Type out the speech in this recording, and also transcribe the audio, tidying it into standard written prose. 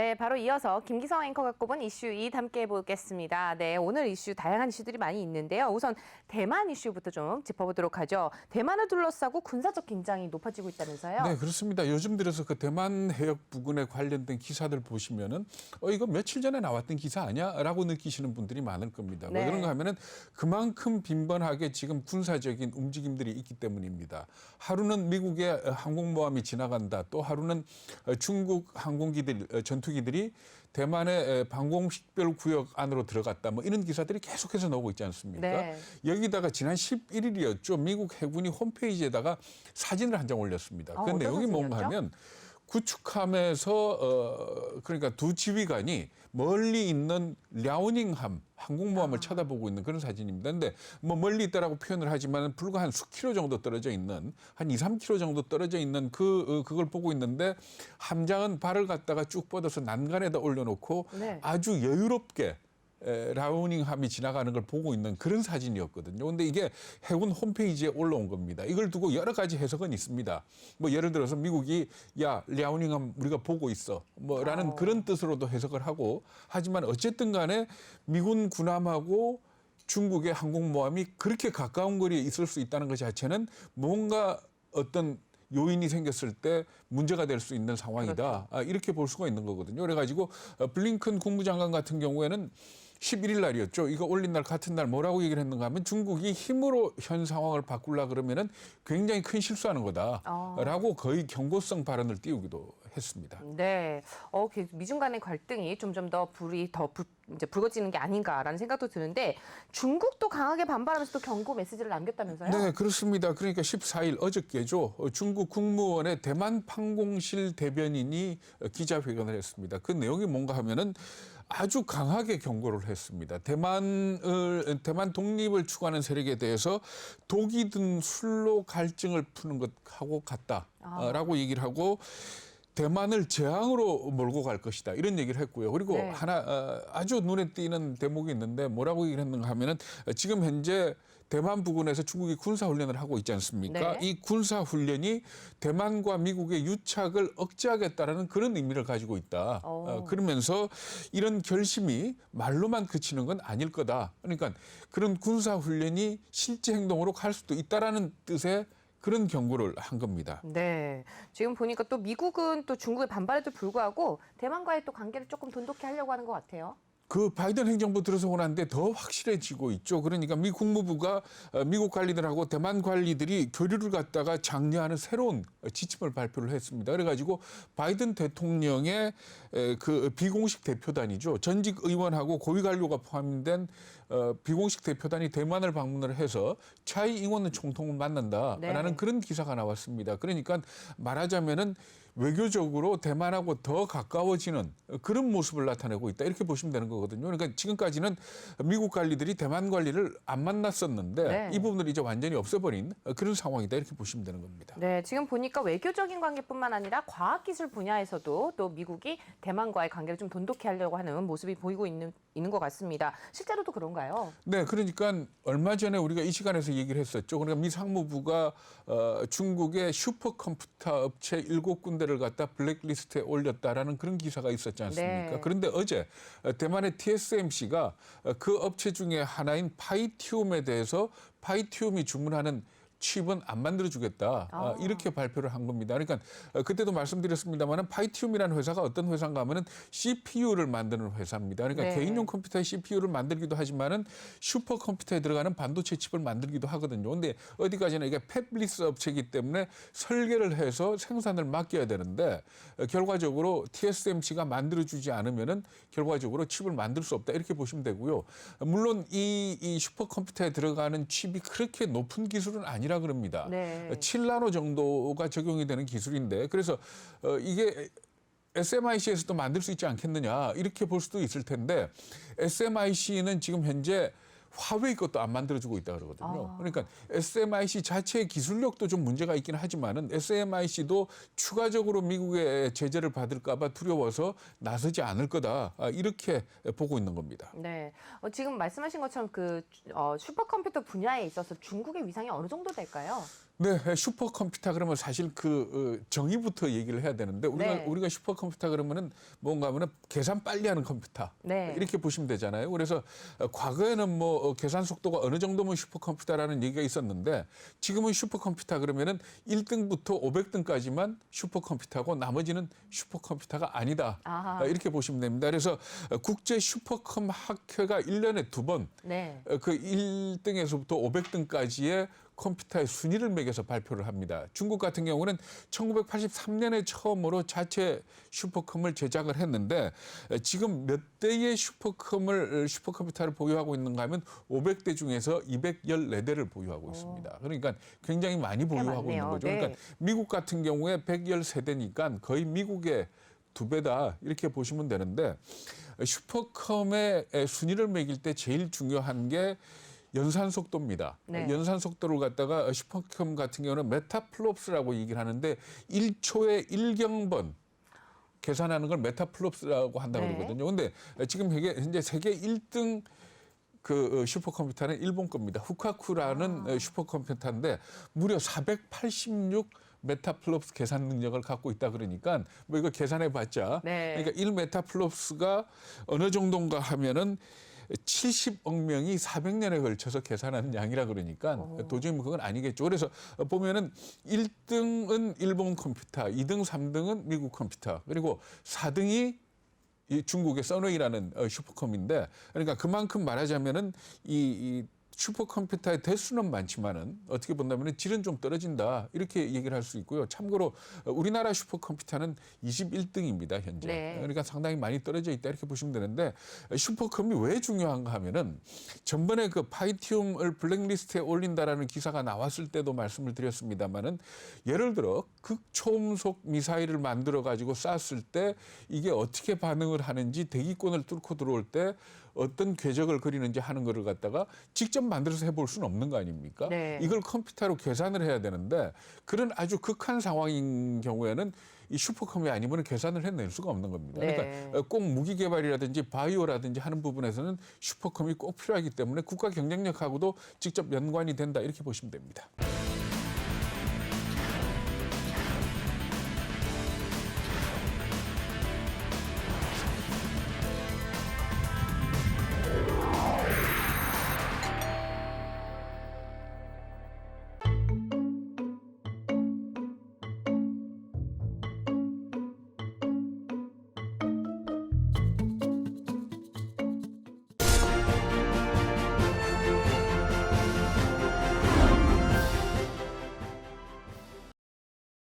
네, 바로 이어서 김기성 앵커가 꼽은 이슈 2 함께 해보겠습니다. 네, 오늘 이슈 다양한 이슈들이 많이 있는데요. 우선 대만 이슈부터 좀 짚어보도록 하죠. 대만을 둘러싸고 군사적 긴장이 높아지고 있다면서요? 네, 그렇습니다. 요즘 들어서 그 대만 해역 부근에 관련된 기사들 보시면은 이거 며칠 전에 나왔던 기사 아니야?라고 느끼시는 분들이 많을 겁니다. 네. 왜 그런가 하면은 그만큼 빈번하게 지금 군사적인 움직임들이 있기 때문입니다. 하루는 미국의 항공모함이 지나간다. 또 하루는 중국 항공기들, 전투기들이 대만의 방공식별 구역 안으로 들어갔다. 뭐 이런 기사들이 계속해서 나오고 있지 않습니까? 네. 여기다가 지난 11일이었죠. 미국 해군이 홈페이지에다가 사진을 한 장 올렸습니다. 그 내용이 뭔가 하면 구축함에서 그러니까 두 지휘관이 멀리 있는 랴오닝함 항공모함을 쳐다보고 있는 그런 사진입니다. 근데 뭐 멀리 있다라고 표현을 하지만 불과 한 수킬로 정도 떨어져 있는 한 2, 3킬로 정도 떨어져 있는 그걸 보고 있는데 함장은 발을 갖다가 쭉 뻗어서 난간에다 올려놓고 네. 아주 여유롭게 라우닝함이 지나가는 걸 보고 있는 그런 사진이었거든요. 근데 이게 해군 홈페이지에 올라온 겁니다. 이걸 두고 여러 가지 해석은 있습니다. 뭐 예를 들어서 미국이 야, 라우닝함 우리가 보고 있어. 뭐라는 그런 뜻으로도 해석을 하고 하지만 어쨌든 간에 미군 군함하고 중국의 항공모함이 그렇게 가까운 거리에 있을 수 있다는 것 자체는 뭔가 어떤 요인이 생겼을 때 문제가 될 수 있는 상황이다. 그렇죠. 이렇게 볼 수가 있는 거거든요. 그래가지고 블링컨 국무장관 같은 경우에는 11일 날이었죠. 이거 올린 날 같은 날 뭐라고 얘기를 했는가 하면 중국이 힘으로 현 상황을 바꾸려 그러면은 굉장히 큰 실수하는 거다라고 거의 경고성 발언을 띄우기도 했습니다. 네, 미중 간의 갈등이 점점 더 불이 이제 불거지는 게 아닌가라는 생각도 드는데 중국도 강하게 반발하면서 또 경고 메시지를 남겼다면서요? 네, 그렇습니다. 그러니까 14일 어저께죠. 중국 국무원의 대만 판공실 대변인이 기자회견을 했습니다. 그 내용이 뭔가 하면은 아주 강하게 경고를 했습니다. 대만 독립을 추구하는 세력에 대해서 독이 든 술로 갈증을 푸는 것하고 같다라고 얘기를 하고 대만을 재앙으로 몰고 갈 것이다. 이런 얘기를 했고요. 그리고 네. 하나 아주 눈에 띄는 대목이 있는데 뭐라고 얘기를 했는가 하면은 지금 현재 대만 부근에서 중국이 군사훈련을 하고 있지 않습니까? 네. 이 군사훈련이 대만과 미국의 유착을 억제하겠다라는 그런 의미를 가지고 있다. 그러면서 이런 결심이 말로만 그치는 건 아닐 거다. 그러니까 그런 군사훈련이 실제 행동으로 갈 수도 있다라는 뜻의 그런 경고를 한 겁니다. 네, 지금 보니까 또 미국은 또 중국의 반발에도 불구하고 대만과의 또 관계를 조금 돈독히 하려고 하는 것 같아요. 그 바이든 행정부 들어서고 난데 더 확실해지고 있죠. 그러니까 미 국무부가 미국 관리들하고 대만 관리들이 교류를 갖다가 장려하는 새로운 지침을 발표를 했습니다. 그래가지고 바이든 대통령의 그 비공식 대표단이죠. 전직 의원하고 고위 관료가 포함된 비공식 대표단이 대만을 방문을 해서 차이 잉원 총통을 만난다라는 네. 그런 기사가 나왔습니다. 그러니까 말하자면은 외교적으로 대만하고 더 가까워지는 그런 모습을 나타내고 있다. 이렇게 보시면 되는 거거든요. 그러니까 지금까지는 미국 관리들이 대만 관리를 안 만났었는데 네. 이 부분을 이제 완전히 없애버린 그런 상황이다. 이렇게 보시면 되는 겁니다. 네, 지금 보니까 외교적인 관계뿐만 아니라 과학기술 분야에서도 또 미국이 대만과의 관계를 좀 돈독히 하려고 하는 모습이 보이고 있는 것 같습니다. 실제로도 그런가요? 네, 그러니까 얼마 전에 우리가 이 시간에서 얘기를 했었죠. 그러니까 미 상무부가 중국의 슈퍼컴퓨터 업체 7군데를 갖다 블랙리스트에 올렸다라는 그런 기사가 있었지 않습니까? 네. 그런데 어제 대만의 TSMC가 그 업체 중에 하나인 파이티움에 대해서 파이티움이 주문하는 칩은 안 만들어주겠다. 이렇게 발표를 한 겁니다. 그러니까 그때도 말씀드렸습니다만 파이티움이라는 회사가 어떤 회사인가 하면은 CPU를 만드는 회사입니다. 그러니까 네. 개인용 컴퓨터의 CPU를 만들기도 하지만은 슈퍼컴퓨터에 들어가는 반도체 칩을 만들기도 하거든요. 근데 어디까지나 이게 팹리스 업체이기 때문에 설계를 해서 생산을 맡겨야 되는데 결과적으로 TSMC가 만들어주지 않으면은 결과적으로 칩을 만들 수 없다. 이렇게 보시면 되고요. 물론 이 슈퍼컴퓨터에 들어가는 칩이 그렇게 높은 기술은 아니라 그럽니다. 네. 7나노 정도가 적용이 되는 기술인데 그래서 이게 SMIC에서도 만들 수 있지 않겠느냐 이렇게 볼 수도 있을 텐데 SMIC는 지금 현재 화웨이 것도 안 만들어주고 있다 그러거든요. 그러니까 SMIC 자체의 기술력도 좀 문제가 있긴 하지만은 SMIC도 추가적으로 미국의 제재를 받을까 봐 두려워서 나서지 않을 거다. 이렇게 보고 있는 겁니다. 네, 지금 말씀하신 것처럼 슈퍼컴퓨터 분야에 있어서 중국의 위상이 어느 정도 될까요? 네, 슈퍼컴퓨터 그러면 사실 그 정의부터 얘기를 해야 되는데 네. 우리가 슈퍼컴퓨터 그러면은 뭔가 하면은 계산 빨리 하는 컴퓨터 네. 이렇게 보시면 되잖아요. 그래서 과거에는 뭐 계산 속도가 어느 정도면 슈퍼컴퓨터라는 얘기가 있었는데 지금은 슈퍼컴퓨터 그러면은 1등부터 500등까지만 슈퍼컴퓨터고 나머지는 슈퍼컴퓨터가 아니다. 아하. 이렇게 보시면 됩니다. 그래서 국제 슈퍼컴 학회가 1년에 2번 네. 그 1등에서부터 500등까지의 컴퓨터의 순위를 매겨서 발표를 합니다. 중국 같은 경우는 1983년에 처음으로 자체 슈퍼컴을 제작을 했는데 지금 몇 대의 슈퍼컴퓨터를 보유하고 있는가 하면 500대 중에서 214대를 보유하고 있습니다. 그러니까 굉장히 많이 보유하고 많네요. 있는 거죠. 네. 그러니까 미국 같은 경우에 113대니까 거의 미국의 2배다 이렇게 보시면 되는데 슈퍼컴의 순위를 매길 때 제일 중요한 게 연산 속도입니다. 네. 연산 속도를 갖다가 슈퍼컴 같은 경우는 메타플롭스라고 얘기를 하는데 1초에 1경번 계산하는 걸 메타플롭스라고 한다고 네. 그러거든요. 근데 지금 현재 세계 1등 그 슈퍼컴퓨터는 일본 겁니다. 후카쿠라는 슈퍼컴퓨터인데 무려 486 메타플롭스 계산 능력을 갖고 있다 그러니까 뭐 이거 계산해 봤자 네. 그러니까 1 메타플롭스가 어느 정도인가 하면은 70억 명이 400년에 걸쳐서 계산하는 양이라 그러니까 도저히 뭐 그건 아니겠죠. 그래서 보면은 1등은 일본 컴퓨터, 2등, 3등은 미국 컴퓨터, 그리고 4등이 이 중국의 써웨이라는 슈퍼컴인데 그러니까 그만큼 말하자면은 이 슈퍼컴퓨터의 대수는 많지만은 어떻게 본다면은 질은 좀 떨어진다 이렇게 얘기를 할 수 있고요. 참고로 우리나라 슈퍼컴퓨터는 21등입니다 현재. 네. 그러니까 상당히 많이 떨어져 있다 이렇게 보시면 되는데 슈퍼컴이 왜 중요한가 하면은 전번에 그 파이티움을 블랙리스트에 올린다라는 기사가 나왔을 때도 말씀을 드렸습니다만은 예를 들어 극초음속 미사일을 만들어 가지고 쐈을 때 이게 어떻게 반응을 하는지 대기권을 뚫고 들어올 때 어떤 궤적을 그리는지 하는 거를 갖다가 직접 만들어서 해볼 수는 없는 거 아닙니까? 네. 이걸 컴퓨터로 계산을 해야 되는데 그런 아주 극한 상황인 경우에는 이 슈퍼컴이 아니면 계산을 해낼 수가 없는 겁니다. 네. 그러니까 꼭 무기 개발이라든지 바이오라든지 하는 부분에서는 슈퍼컴이 꼭 필요하기 때문에 국가 경쟁력하고도 직접 연관이 된다 이렇게 보시면 됩니다.